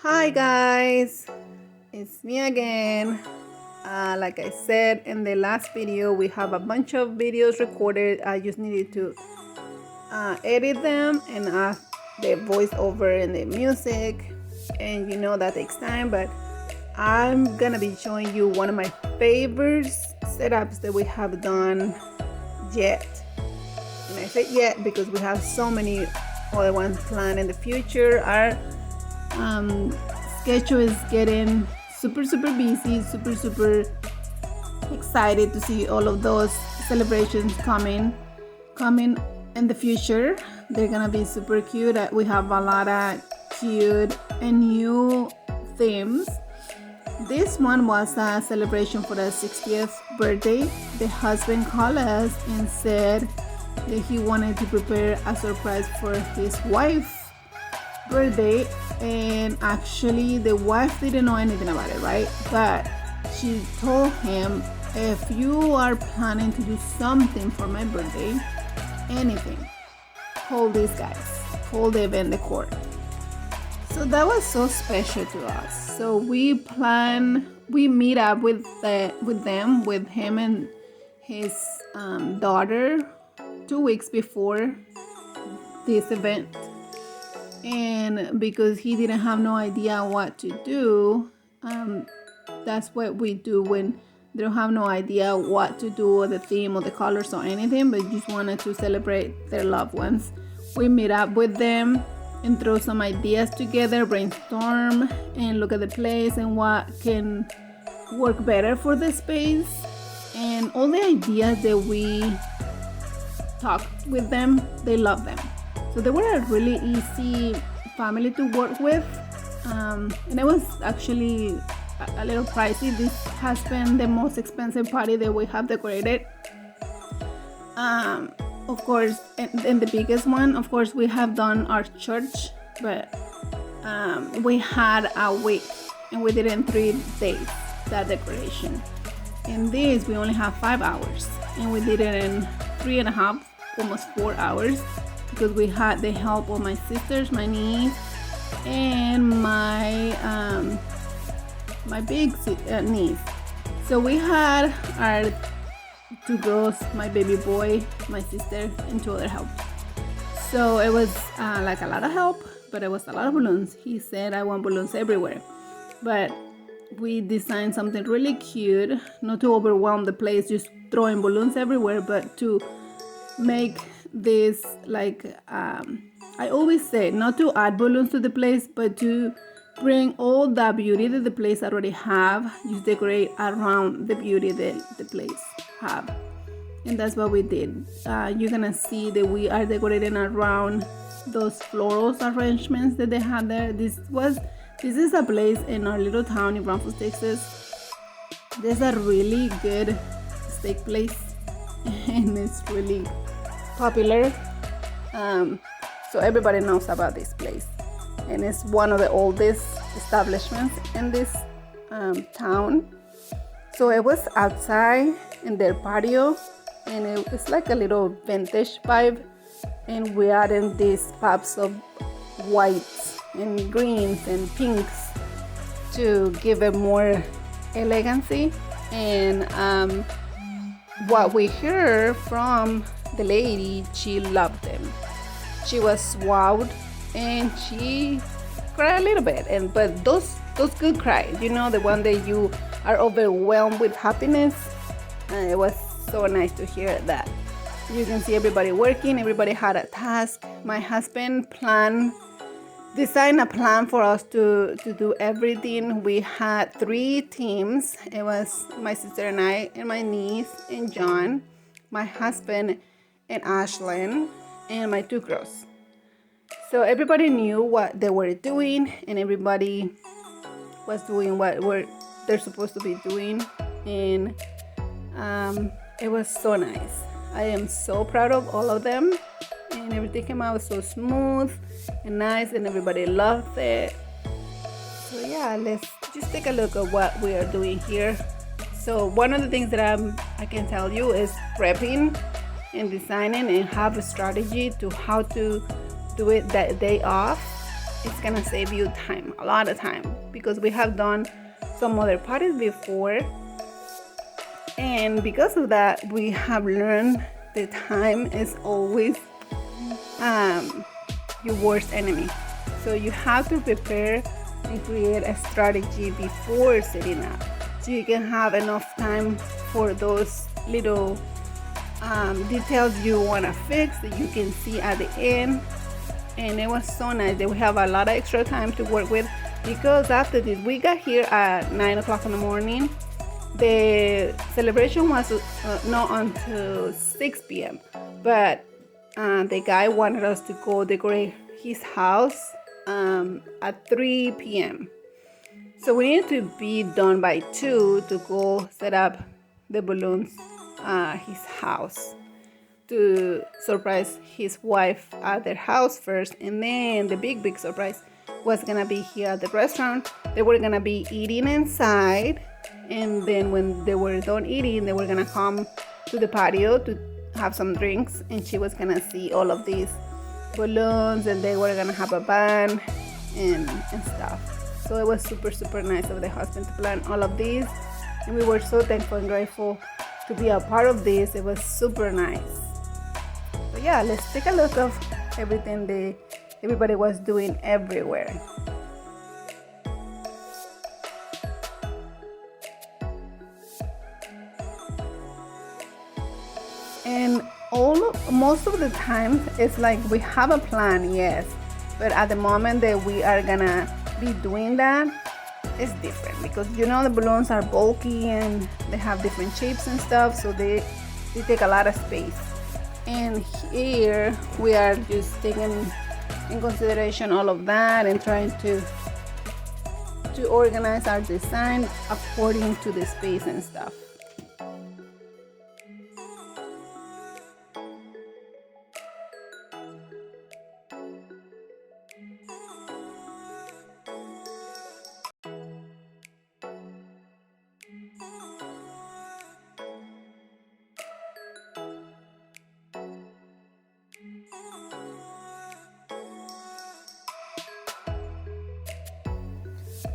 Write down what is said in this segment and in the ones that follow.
Hi guys, it's me again. Like I said in the last video, we have a bunch of videos recorded. I just needed to edit them and add the voiceover and the music, and that takes time. But I'm gonna be showing you one of my favorite setups that we have done yet. And I say yet because we have so many other ones planned in the future. Our schedule is getting super busy, super excited to see all of those celebrations coming in the future. They're gonna be super cute. We have a lot of cute and new themes. This one was a celebration for the 60th birthday. The husband called us and said that he wanted to prepare a surprise for his wife's birthday, and actually the wife didn't know anything about it, right? But she told him, if you are planning to do something for my birthday, anything, call these guys, call the event decor. So that was so special to us. So we meet up with him and his daughter 2 weeks before this event. And because he didn't have no idea what to do, that's what we do when they don't have no idea what to do or the theme or the colors or anything, but just wanted to celebrate their loved ones. We meet up with them and throw some ideas together, brainstorm, and look at the place and what can work better for the space. And all the ideas that we talked with them, they love them. So they were a really easy family to work with, and it was actually a little pricey. This has been the most expensive party that we have decorated. Of course, and the biggest one, of course, we have done our church, but we had a week and we did it in 3 days, that decoration. In this, we only have 5 hours and we did it in 3.5, almost 4 hours, because we had the help of my sisters, my niece, and my big niece. So we had our 2 girls, my baby boy, my sister, and 2 other help. So it was like a lot of help, but it was a lot of balloons. He said, I want balloons everywhere. But we designed something really cute, not to overwhelm the place, just throwing balloons everywhere, but to make this like I always say, not to add balloons to the place, but to bring all the beauty that the place already have, just decorate around the beauty that the place have. And that's what we did. You're gonna see that we are decorating around those floral arrangements that they had there. This is a place in our little town in Brownsville, Texas. There's a really good steak place and it's really popular, so everybody knows about this place, and it's one of the oldest establishments in this town. So it was outside in their patio, and it's like a little vintage vibe, and we added these pops of whites and greens and pinks to give it more elegancy. And what we heard from the lady, she loved them. She was wowed and she cried a little bit, but those good cries, the one that you are overwhelmed with happiness. It was so nice to hear that. You can see everybody working, everybody had a task. My husband designed a plan for us to do everything. We had 3 teams. It was my sister and I, and my niece and John, my husband and Ashlyn, and my 2 girls. So everybody knew what they were doing, and everybody was doing what they're supposed to be doing, and it was so nice. I am so proud of all of them, and everything came out so smooth and nice, and everybody loved it. So yeah, let's just take a look at what we are doing here. So one of the things that I can tell you is prepping and designing, and have a strategy to how to do it that day off. it's gonna save you time, a lot of time, because we have done some other parties before, and because of that we have learned that time is always your worst enemy. So you have to prepare and create a strategy before setting up, so you can have enough time for those little details you want to fix that you can see at the end. And it was so nice that we have a lot of extra time to work with, because after this we got here at 9 o'clock in the morning. The celebration was not until 6 p.m. but the guy wanted us to go decorate his house at 3 p.m. So we needed to be done by 2 to go set up the balloons his house, to surprise his wife at their house first, and then the big surprise was gonna be here at the restaurant. They were gonna be eating inside, and then when they were done eating, they were gonna come to the patio to have some drinks, and she was gonna see all of these balloons, and they were gonna have a band and stuff. So it was super nice of the husband to plan all of these, and we were so thankful and grateful to be a part of this. It was super nice. So yeah, let's take a look of everything everybody was doing everywhere. And most of the time it's like we have a plan, yes, but at the moment that we are gonna be doing that, it's different, because the balloons are bulky and they have different shapes and stuff, so they take a lot of space. And here we are just taking in consideration all of that and trying to organize our design according to the space and stuff.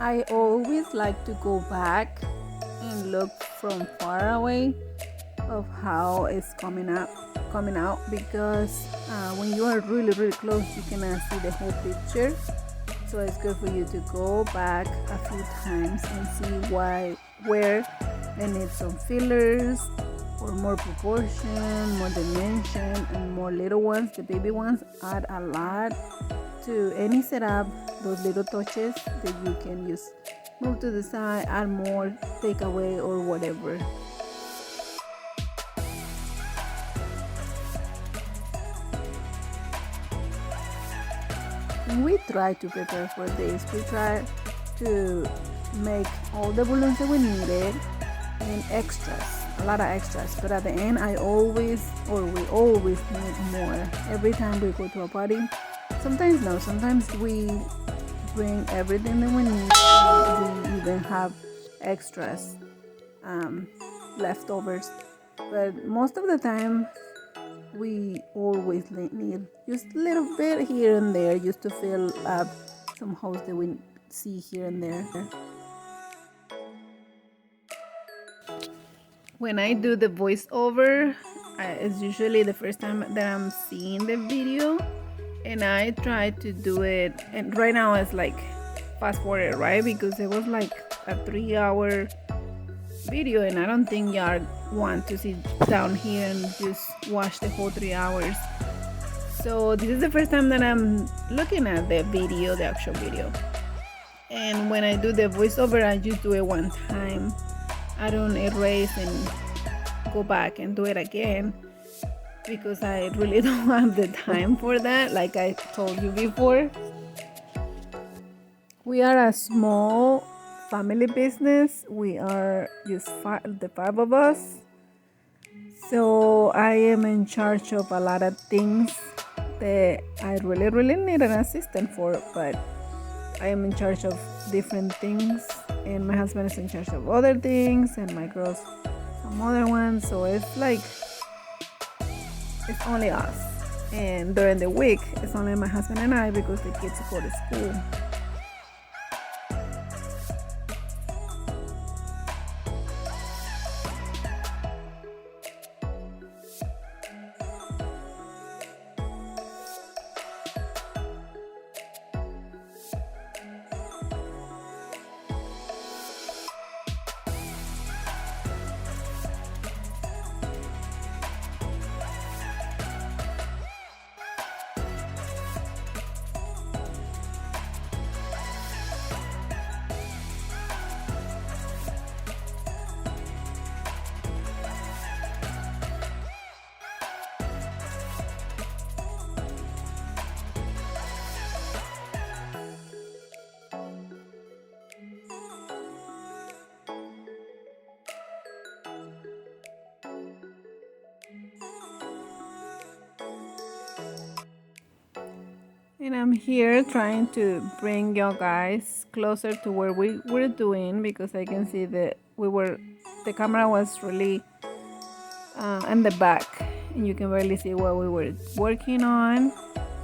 I always like to go back and look from far away of how it's coming out, because when you are really close, you cannot see the whole picture. So it's good for you to go back a few times and see where they need some fillers or more proportion, more dimension, and more little ones. The baby ones add a lot to any setup. Those little touches that you can just move to the side, add more, take away, or whatever. And we try to prepare for this. We try to make all the balloons that we needed and extras, a lot of extras. But at the end, we always need more. Every time we go to a party, sometimes no, sometimes we bring everything that we need. We even have extras, leftovers. But most of the time, we always need just a little bit here and there, just to fill up some holes that we see here and there. When I do the voiceover, it's usually the first time that I'm seeing the video, and I try to do it, and right now it's like fast forward, right? Because it was like a 3-hour video, and I don't think y'all want to sit down here and just watch the whole 3 hours. So this is the first time that I'm looking at the video, the actual video. And when I do the voiceover, I just do it one time. I don't erase and go back and do it again, because I really don't have the time for that, like I told you before. We are a small family business. We are just the 5 of us. So I am in charge of a lot of things that I really need an assistant for, but I am in charge of different things, and my husband is in charge of other things, and my girls some other ones. So it's like it's only us. And during the week, it's only my husband and I because the kids go to school. And I'm here trying to bring you guys closer to where we were doing, because I can see that the camera was really in the back and you can barely see what we were working on.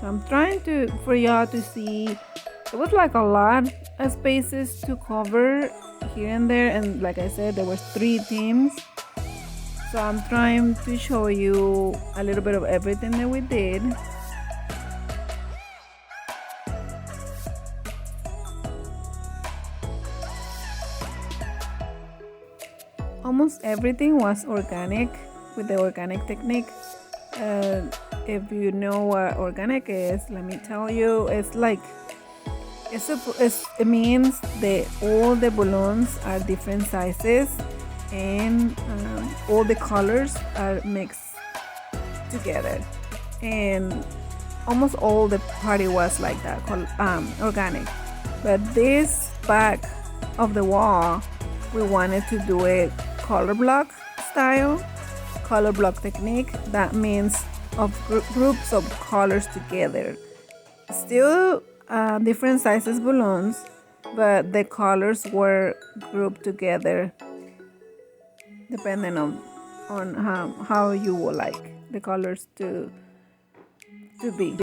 So I'm trying for y'all to see. It was like a lot of spaces to cover here and there, and like I said, there was 3 teams. So I'm trying to show you a little bit of everything that we did. Almost everything was organic with the organic technique. If you know what organic is, let me tell you, it's like it means that all the balloons are different sizes, and all the colors are mixed together, and almost all the party was like that, organic. But this back of the wall, we wanted to do it color block style, color block technique. That means of groups of colors together, still different sizes balloons, but the colors were grouped together depending on how you would like the colors to be.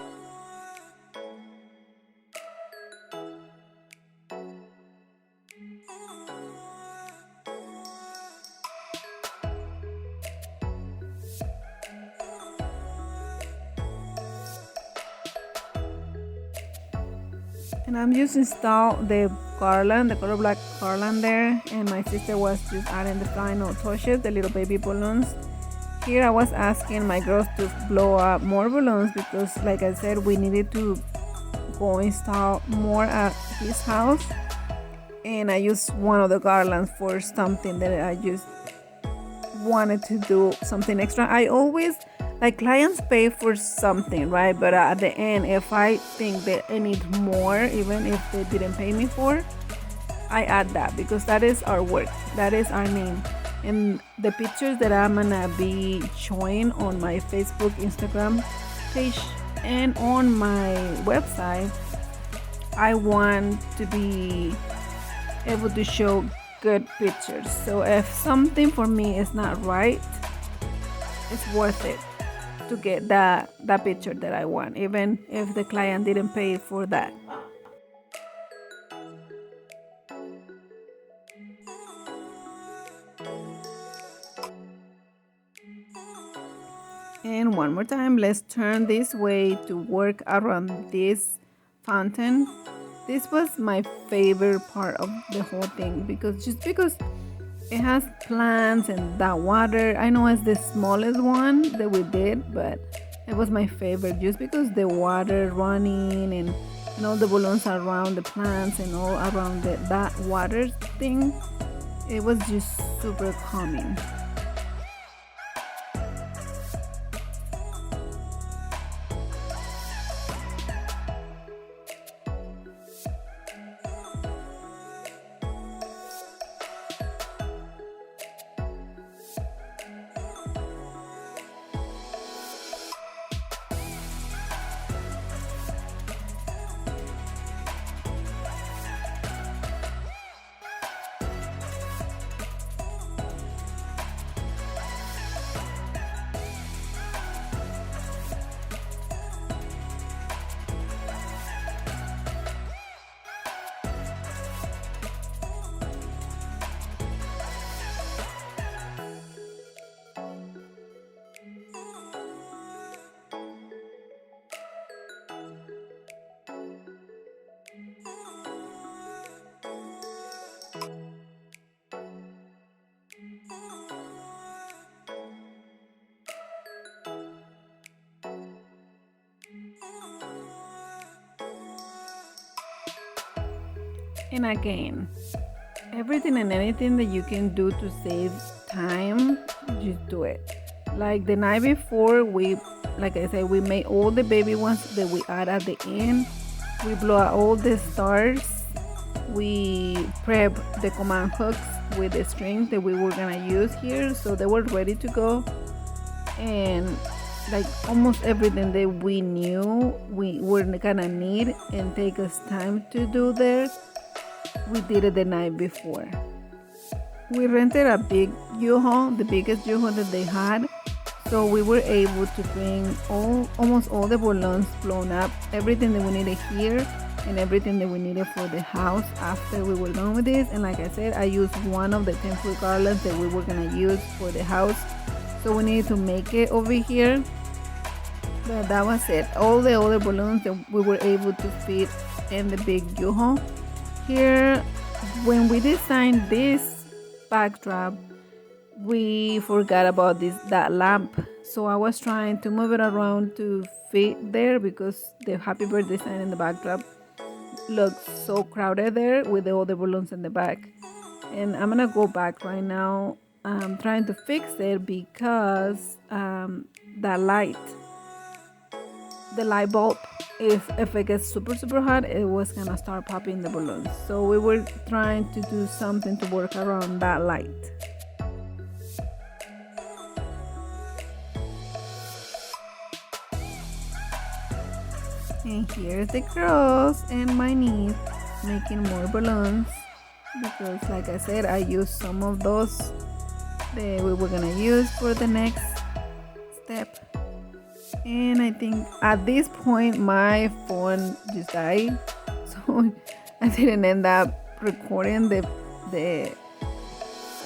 And I'm just installed the garland, the color black garland there, and my sister was just adding the final touches, the little baby balloons. Here I was asking my girls to blow up more balloons because, like I said, we needed to go install more at his house, and I used one of the garlands for something that I just wanted to do something extra. I always, like, clients pay for something, right? But at the end, if I think that I need more, even if they didn't pay me for, I add that, because that is our work, that is our name. And the pictures that I'm gonna be showing on my Facebook, Instagram page, and on my website, I want to be able to show good pictures. So if something for me is not right, it's worth it to get that picture that I want, even if the client didn't pay for that. And one more time, let's turn this way to work around this fountain. This was my favorite part of the whole thing, because it has plants and that water. I know it's the smallest one that we did, but it was my favorite just because the water running and all the balloons around the plants and all around that water thing. It was just super calming. And again, everything and anything that you can do to save time, just do it. Like the night before, like I said, we made all the baby ones that we add at the end. We blow out all the stars. We prep the command hooks with the strings that we were gonna use here, so they were ready to go. And like almost everything that we knew we were gonna need and take us time to do there, we did it the night before. We rented a big U-Haul, the biggest U-Haul that they had, so we were able to bring almost all the balloons blown up, everything that we needed here and everything that we needed for the house after we were done with this. And like I said, I used one of the 10-foot garlands that we were gonna use for the house, so we needed to make it over here. But that was it. All the other balloons that we were able to fit in the big U-Haul. Here, when we designed this backdrop, we forgot about that lamp. So I was trying to move it around to fit there because the happy birthday sign in the backdrop looks so crowded there with the other balloons in the back. And I'm gonna go back right now. I'm trying to fix it because the light bulb, if it gets super hot, it was gonna start popping the balloons. So we were trying to do something to work around that light. And here's the girls and my niece making more balloons because like I said, I used some of those that we were gonna use for the next step. And I think at this point my phone just died, so I didn't end up recording the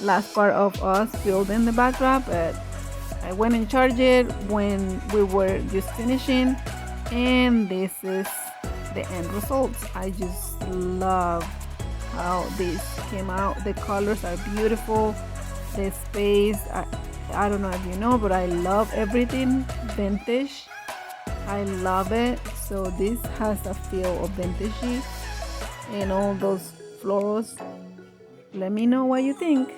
last part of us building the backdrop, but I went and charged it when we were just finishing, and this is the end results. I just love how this came out. The colors are beautiful, the space, I don't know if you know, but I love everything vintage. I love it. So this has a feel of vintagey and all those florals. Let me know what you think.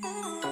Oh